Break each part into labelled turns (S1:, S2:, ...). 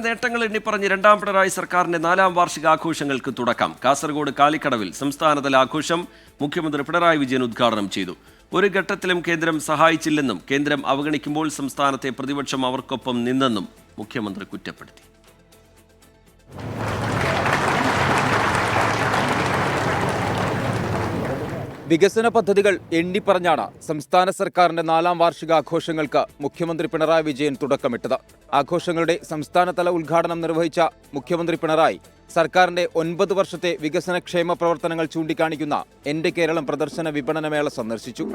S1: നേട്ടങ്ങൾ എണ്ണിപ്പറഞ്ഞ് രണ്ടാം പിണറായി സർക്കാരിന്റെ 4ാം വാർഷികാഘോഷങ്ങൾക്ക് തുടക്കം. കാസർഗോഡ് കാലിക്കടവിൽ സംസ്ഥാനതല ആഘോഷം മുഖ്യമന്ത്രി പിണറായി വിജയൻ ഉദ്ഘാടനം ചെയ്തു. ഒരു ഘട്ടത്തിലും കേന്ദ്രം സഹായിച്ചില്ലെന്നും കേന്ദ്രം അവഗണിക്കുമ്പോൾ സംസ്ഥാനത്തെ പ്രതിപക്ഷം അവർക്കൊപ്പം നിന്നെന്നും മുഖ്യമന്ത്രി കുറ്റപ്പെടുത്തി.
S2: വികസന പദ്ധതികൾ എണ്ണിപ്പറഞ്ഞാണ് സംസ്ഥാന സർക്കാരിന്റെ 4ാം വാർഷികാഘോഷങ്ങൾക്ക് മുഖ്യമന്ത്രി പിണറായി വിജയൻ തുടക്കമിട്ടത്. ആഘോഷങ്ങളുടെ സംസ്ഥാനതല ഉദ്ഘാടനം നിർവഹിച്ച മുഖ്യമന്ത്രി പിണറായി സർക്കാരിന്റെ 9 വർഷത്തെ വികസനക്ഷേമ പ്രവർത്തനങ്ങൾ ചൂണ്ടിക്കാണിക്കുന്ന എന്റെ കേരളം പ്രദർശന വിപണനമേള സന്ദർശിച്ചു.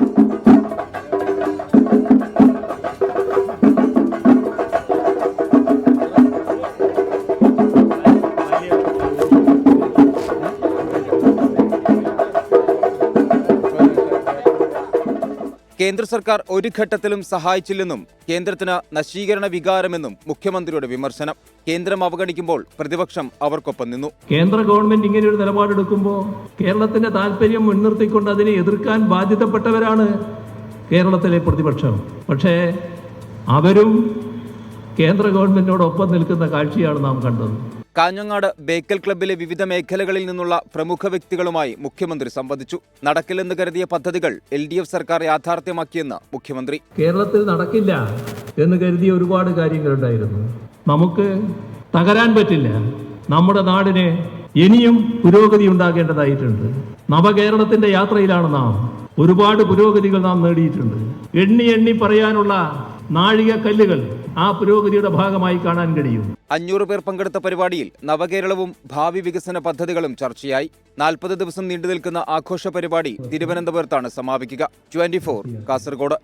S2: കേന്ദ്ര സർക്കാർ ഒരു ഘട്ടത്തിലും സഹായിച്ചില്ലെന്നും കേന്ദ്രത്തിന് നശീകരണ വികാരമെന്നും മുഖ്യമന്ത്രിയുടെ വിമർശനം. കേന്ദ്രം അവഗണിക്കുമ്പോൾ പ്രതിപക്ഷം അവർക്കൊപ്പം നിന്നു.
S3: കേന്ദ്ര ഗവൺമെന്റ് ഇങ്ങനെയൊരു നിലപാടെടുക്കുമ്പോൾ കേരളത്തിന്റെ താല്പര്യം മുൻനിർത്തിക്കൊണ്ട് അതിനെ എതിർക്കാൻ ബാധ്യതപ്പെട്ടവരാണ് കേരളത്തിലെ പ്രതിപക്ഷം. പക്ഷേ അവരും കേന്ദ്ര ഗവൺമെന്റിനോടൊപ്പം നിൽക്കുന്ന കാഴ്ചയാണ് നാം കണ്ടത്.
S2: കാഞ്ഞങ്ങാട് ബേക്കൽ ക്ലബ്ബിലെ വിവിധ മേഖലകളിൽ നിന്നുള്ള പ്രമുഖ വ്യക്തികളുമായി മുഖ്യമന്ത്രി സംവദിച്ചു. നടക്കില്ലെന്ന് കരുതിയ പദ്ധതികൾ LDF സർക്കാർ യാഥാർത്ഥ്യമാക്കിയെന്ന് മുഖ്യമന്ത്രി.
S3: കേരളത്തിൽ നടക്കില്ല എന്ന് കരുതിയ ഒരുപാട് കാര്യങ്ങളുണ്ടായിരുന്നു. നമുക്ക് തകരാൻ പറ്റില്ല. നമ്മുടെ നാടിന് ഇനിയും പുരോഗതി ഉണ്ടാകേണ്ടതായിട്ടുണ്ട്. നവകേരളത്തിന്റെ യാത്രയിലാണ് നാം. ഒരുപാട് പുരോഗതികൾ നാം നേടിയിട്ടുണ്ട്. എണ്ണി പറയാനുള്ള നാഴികക്കല്ലുകൾ ആ പുരോഗതിയുടെ ഭാഗമായി കാണാൻ കഴിയും.
S2: 500 പേർ പങ്കെടുത്ത പരിപാടിയിൽ നവകേരളവും ഭാവി വികസന പദ്ധതികളും ചർച്ചയായി. 40 ദിവസം നീണ്ടുനിൽക്കുന്ന ആഘോഷ പരിപാടി തിരുവനന്തപുരത്താണ് സമാപിക്കുക. 24 കാസർഗോഡ്.